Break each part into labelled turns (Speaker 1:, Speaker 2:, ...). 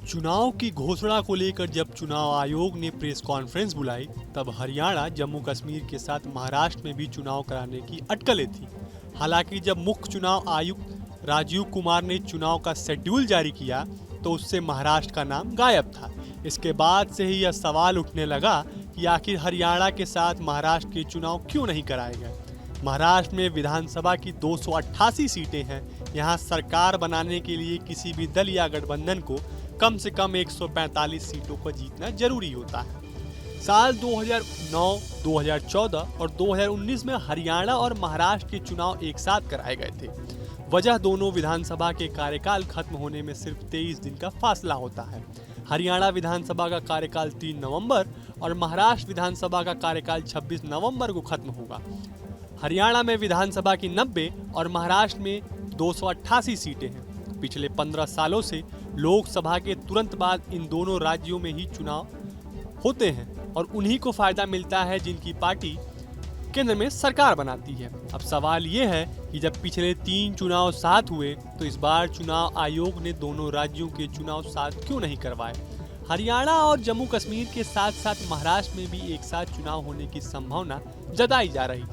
Speaker 1: चुनाव की घोषणा को लेकर जब चुनाव आयोग ने प्रेस कॉन्फ्रेंस बुलाई, तब हरियाणा, जम्मू कश्मीर के साथ महाराष्ट्र में भी चुनाव कराने की अटकलें थी। हालांकि जब मुख्य चुनाव आयुक्त राजीव कुमार ने चुनाव का शेड्यूल जारी किया, तो उससे महाराष्ट्र का नाम गायब था। इसके बाद से ही यह सवाल उठने लगा कि आखिर हरियाणा के साथ महाराष्ट्र के चुनाव क्यों नहीं कराए गए। महाराष्ट्र में विधानसभा की 288 सीटें हैं। यहाँ सरकार बनाने के लिए किसी भी दल या गठबंधन को कम से कम 145 सीटों को जीतना जरूरी होता है। साल 2009, 2014 और 2019 में हरियाणा और महाराष्ट्र के चुनाव एक साथ कराए गए थे। वजह दोनों विधानसभा के कार्यकाल खत्म होने में सिर्फ 23 दिन का फासला होता है। हरियाणा विधानसभा का कार्यकाल 3 नवंबर और महाराष्ट्र विधानसभा का कार्यकाल 26 नवंबर को खत्म होगा। हरियाणा में विधानसभा की 90 और महाराष्ट्र में 288 सीटें हैं। पिछले 15 सालों से लोकसभा के तुरंत बाद इन दोनों राज्यों में ही चुनाव होते हैं और उन्हीं को फायदा मिलता है जिनकी पार्टी केंद्र में सरकार बनाती है। अब सवाल ये है कि जब पिछले 3 चुनाव साथ हुए, तो इस बार चुनाव आयोग ने दोनों राज्यों के चुनाव साथ क्यों नहीं करवाए। हरियाणा और जम्मू कश्मीर के साथ साथ महाराष्ट्र में भी एक साथ चुनाव होने की संभावना जताई जा रही थी,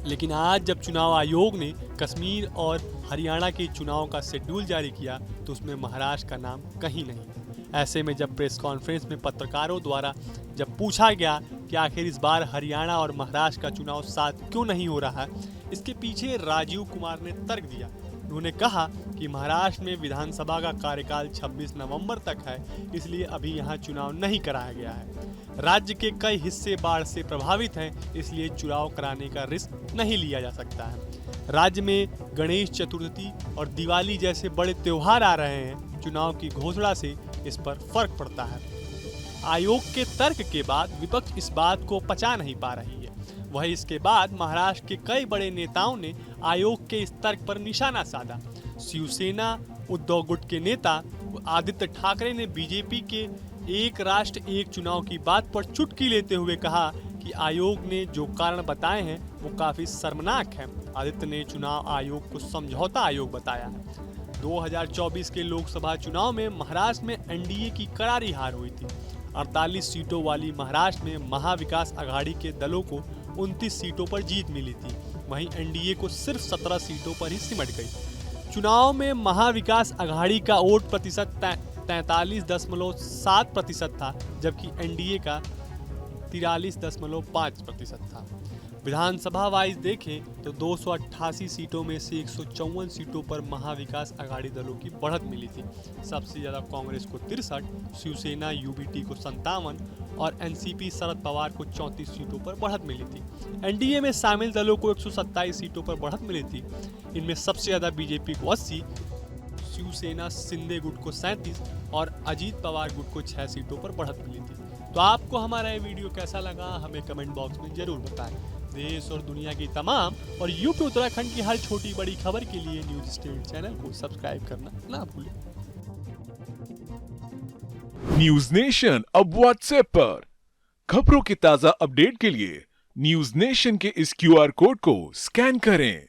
Speaker 1: लेकिन आज जब चुनाव आयोग ने कश्मीर और हरियाणा के चुनाव का शेड्यूल जारी किया, तो उसमें महाराष्ट्र का नाम कहीं नहीं। ऐसे में जब प्रेस कॉन्फ्रेंस में पत्रकारों द्वारा जब पूछा गया कि आखिर इस बार हरियाणा और महाराष्ट्र का चुनाव साथ क्यों नहीं हो रहा है, इसके पीछे राजीव कुमार ने तर्क दिया। उन्होंने कहा कि महाराष्ट्र में विधानसभा का कार्यकाल 26 नवंबर तक है, इसलिए अभी यहाँ चुनाव नहीं कराया गया है। राज्य के कई हिस्से बाढ़ से प्रभावित हैं, इसलिए चुनाव कराने का रिस्क नहीं लिया जा सकता है। राज्य में गणेश चतुर्थी और दिवाली जैसे बड़े त्योहार आ रहे हैं। चुनाव की घोषणा से इस पर फर्क पड़ता है। आयोग के तर्क के बाद विपक्ष इस बात को पचा नहीं पा रही है। वहीं इसके बाद महाराष्ट्र के कई बड़े नेताओं ने आयोग के इस तर्क पर निशाना साधा। शिवसेना उद्धव गुट के नेता आदित्य ठाकरे ने बीजेपी के एक राष्ट्र एक चुनाव की बात पर चुटकी लेते हुए कहा कि आयोग ने जो कारण बताए हैं वो काफी शर्मनाक है। आदित्य ने चुनाव आयोग को समझौता आयोग बताया है। 2024 के लोकसभा चुनाव में महाराष्ट्र में एनडीए की करारी हार हुई थी। 48 सीटों वाली महाराष्ट्र में महाविकास अघाड़ी के दलों को 29 सीटों पर जीत मिली थी। वहीं एनडीए को सिर्फ 17 सीटों पर ही सिमट गई। चुनाव में महाविकास अघाड़ी का वोट प्रतिशत 43.7% था, जबकि एनडीए का 43.5% था। विधानसभा वाइज देखें तो 288 सीटों में से 154 सीटों पर महाविकास अघाड़ी दलों की बढ़त मिली थी। सबसे ज्यादा कांग्रेस को 63, शिवसेना यूबीटी को 57 और एनसीपी शरद पवार को 34 सीटों पर बढ़त मिली थी। एनडीए में शामिल दलों को 127 सीटों पर बढ़त मिली थी। इनमें सबसे ज्यादा बीजेपी को 80, शिवसेना शिंदे गुट को 37 और अजीत पवार गुट को 6 सीटों पर बढ़त मिली थी। तो आपको हमारा ये वीडियो कैसा लगा, हमें कमेंट बॉक्स में जरूर बताएं। देश और दुनिया की तमाम और यूपी उत्तराखंड की हर छोटी बड़ी खबर के लिए न्यूज स्टेट चैनल को सब्सक्राइब करना ना भूलें।
Speaker 2: न्यूज नेशन अब व्हाट्सएप पर खबरों की ताजा अपडेट के लिए न्यूज नेशन के इस क्यूआर कोड को स्कैन करें।